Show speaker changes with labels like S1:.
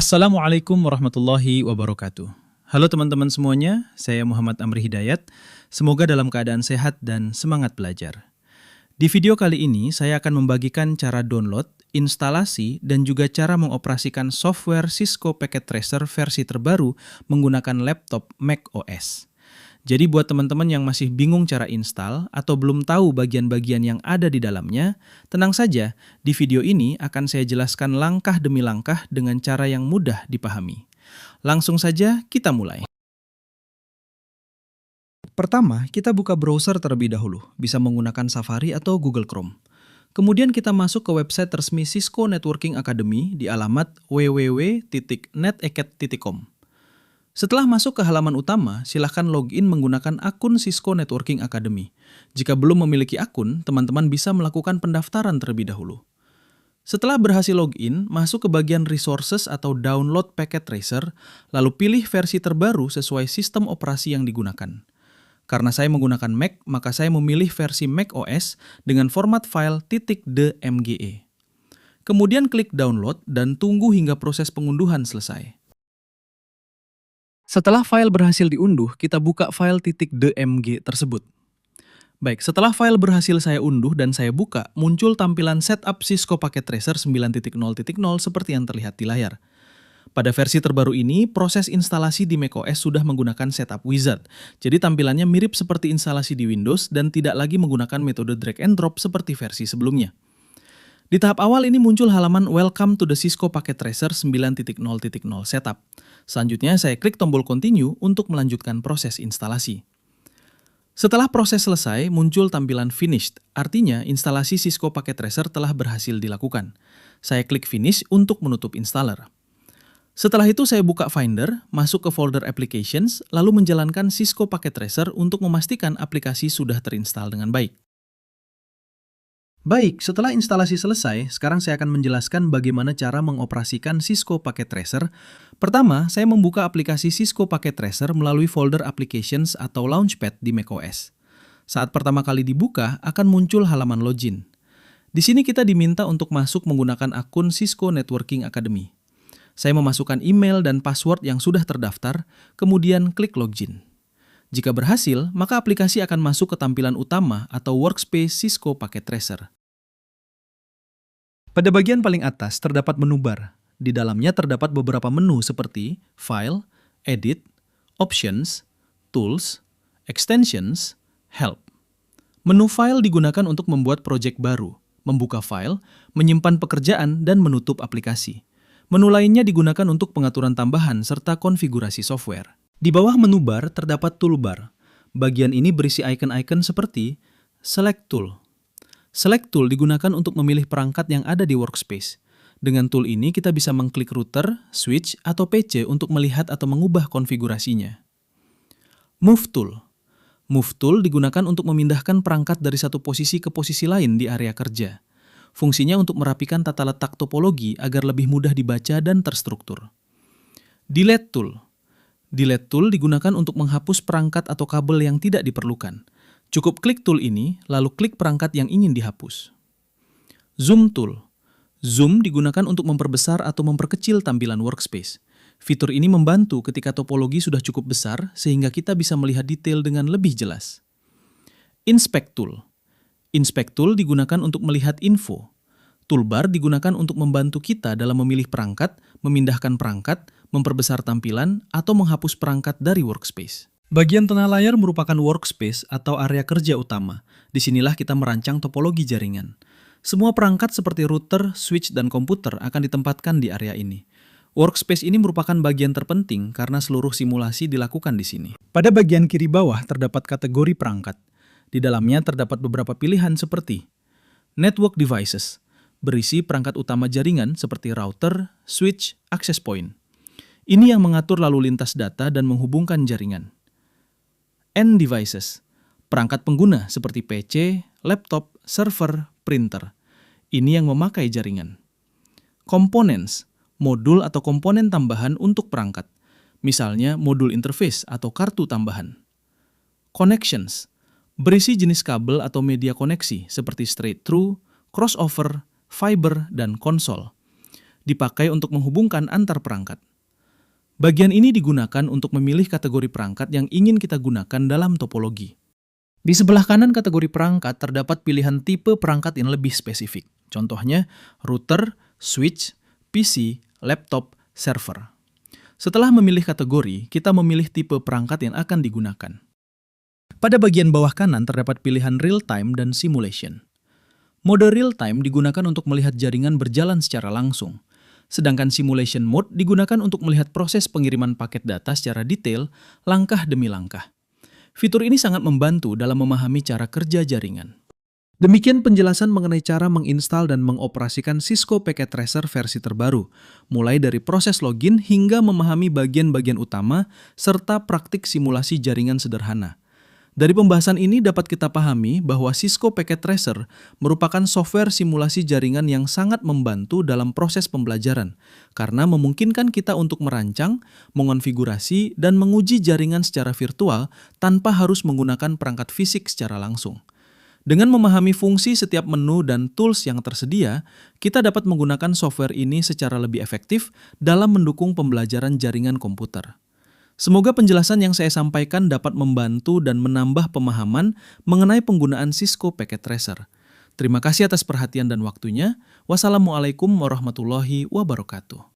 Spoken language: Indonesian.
S1: Assalamualaikum warahmatullahi wabarakatuh. Halo teman-teman semuanya, saya Muhammad Amri Hidayat. Semoga dalam keadaan sehat dan semangat belajar. Di video kali ini, saya akan membagikan cara download, instalasi, dan juga cara mengoperasikan software Cisco Packet Tracer versi terbaru menggunakan laptop Mac OS. Jadi buat teman-teman yang masih bingung cara install atau belum tahu bagian-bagian yang ada di dalamnya, tenang saja, di video ini akan saya jelaskan langkah demi langkah dengan cara yang mudah dipahami. Langsung saja kita mulai. Pertama, kita buka browser terlebih dahulu, bisa menggunakan Safari atau Google Chrome. Kemudian kita masuk ke website resmi Cisco Networking Academy di alamat www.neteket.com. Setelah masuk ke halaman utama, silahkan login menggunakan akun Cisco Networking Academy. Jika belum memiliki akun, teman-teman bisa melakukan pendaftaran terlebih dahulu. Setelah berhasil login, masuk ke bagian Resources atau Download Packet Tracer, lalu pilih versi terbaru sesuai sistem operasi yang digunakan. Karena saya menggunakan Mac, maka saya memilih versi Mac OS dengan format file .dmge. Kemudian klik download dan tunggu hingga proses pengunduhan selesai. Setelah file berhasil diunduh, kita buka file .dmg tersebut. Baik, setelah file berhasil saya unduh dan saya buka, muncul tampilan setup Cisco Packet Tracer 9.0.0 seperti yang terlihat di layar. Pada versi terbaru ini, proses instalasi di macOS sudah menggunakan setup wizard. Jadi tampilannya mirip seperti instalasi di Windows dan tidak lagi menggunakan metode drag and drop seperti versi sebelumnya. Di tahap awal ini muncul halaman Welcome to the Cisco Packet Tracer 9.0.0 Setup. Selanjutnya saya klik tombol Continue untuk melanjutkan proses instalasi. Setelah proses selesai, muncul tampilan Finished, artinya instalasi Cisco Packet Tracer telah berhasil dilakukan. Saya klik Finish untuk menutup installer. Setelah itu saya buka Finder, masuk ke folder Applications, lalu menjalankan Cisco Packet Tracer untuk memastikan aplikasi sudah terinstall dengan baik. Baik, setelah instalasi selesai, sekarang saya akan menjelaskan bagaimana cara mengoperasikan Cisco Packet Tracer. Pertama, saya membuka aplikasi Cisco Packet Tracer melalui folder Applications atau Launchpad di macOS. Saat pertama kali dibuka, akan muncul halaman login. Di sini kita diminta untuk masuk menggunakan akun Cisco Networking Academy. Saya memasukkan email dan password yang sudah terdaftar, kemudian klik login. Jika berhasil, maka aplikasi akan masuk ke tampilan utama atau workspace Cisco Packet Tracer. Pada bagian paling atas terdapat menu bar. Di dalamnya terdapat beberapa menu seperti File, Edit, Options, Tools, Extensions, Help. Menu File digunakan untuk membuat proyek baru, membuka file, menyimpan pekerjaan, dan menutup aplikasi. Menu lainnya digunakan untuk pengaturan tambahan serta konfigurasi software. Di bawah menu bar terdapat toolbar. Bagian ini berisi icon-icon seperti Select Tool. Select Tool digunakan untuk memilih perangkat yang ada di workspace. Dengan tool ini kita bisa mengklik router, switch, atau PC untuk melihat atau mengubah konfigurasinya. Move Tool. Move Tool digunakan untuk memindahkan perangkat dari satu posisi ke posisi lain di area kerja. Fungsinya untuk merapikan tata letak topologi agar lebih mudah dibaca dan terstruktur. Delete Tool. Delete Tool digunakan untuk menghapus perangkat atau kabel yang tidak diperlukan. Cukup klik tool ini, lalu klik perangkat yang ingin dihapus. Zoom Tool. Zoom digunakan untuk memperbesar atau memperkecil tampilan workspace. Fitur ini membantu ketika topologi sudah cukup besar sehingga kita bisa melihat detail dengan lebih jelas. Inspect Tool. Inspect Tool digunakan untuk melihat info. Toolbar digunakan untuk membantu kita dalam memilih perangkat, memindahkan perangkat, memperbesar tampilan, atau menghapus perangkat dari workspace. Bagian tengah layar merupakan workspace atau area kerja utama. Disinilah kita merancang topologi jaringan. Semua perangkat seperti router, switch, dan komputer akan ditempatkan di area ini. Workspace ini merupakan bagian terpenting karena seluruh simulasi dilakukan di sini. Pada bagian kiri bawah terdapat kategori perangkat. Di dalamnya terdapat beberapa pilihan seperti Network Devices, berisi perangkat utama jaringan seperti router, switch, access point. Ini yang mengatur lalu lintas data dan menghubungkan jaringan. End Devices, perangkat pengguna seperti PC, laptop, server, printer. Ini yang memakai jaringan. Components, modul atau komponen tambahan untuk perangkat. Misalnya modul interface atau kartu tambahan. Connections, berisi jenis kabel atau media koneksi seperti straight through, crossover, fiber, dan konsol. dipakai untuk menghubungkan antar perangkat. Bagian ini digunakan untuk memilih kategori perangkat yang ingin kita gunakan dalam topologi. Di sebelah kanan kategori perangkat terdapat pilihan tipe perangkat yang lebih spesifik. Contohnya, router, switch, PC, laptop, server. Setelah memilih kategori, kita memilih tipe perangkat yang akan digunakan. Pada bagian bawah kanan terdapat pilihan real-time dan simulation. Mode real-time digunakan untuk melihat jaringan berjalan secara langsung. Sedangkan simulation mode digunakan untuk melihat proses pengiriman paket data secara detail, langkah demi langkah. Fitur ini sangat membantu dalam memahami cara kerja jaringan. Demikian penjelasan mengenai cara menginstal dan mengoperasikan Cisco Packet Tracer versi terbaru, mulai dari proses login hingga memahami bagian-bagian utama, serta praktik simulasi jaringan sederhana. Dari pembahasan ini dapat kita pahami bahwa Cisco Packet Tracer merupakan software simulasi jaringan yang sangat membantu dalam proses pembelajaran, karena memungkinkan kita untuk merancang, mengonfigurasi, dan menguji jaringan secara virtual tanpa harus menggunakan perangkat fisik secara langsung. Dengan memahami fungsi setiap menu dan tools yang tersedia, kita dapat menggunakan software ini secara lebih efektif dalam mendukung pembelajaran jaringan komputer. Semoga penjelasan yang saya sampaikan dapat membantu dan menambah pemahaman mengenai penggunaan Cisco Packet Tracer. Terima kasih atas perhatian dan waktunya. Wassalamualaikum warahmatullahi wabarakatuh.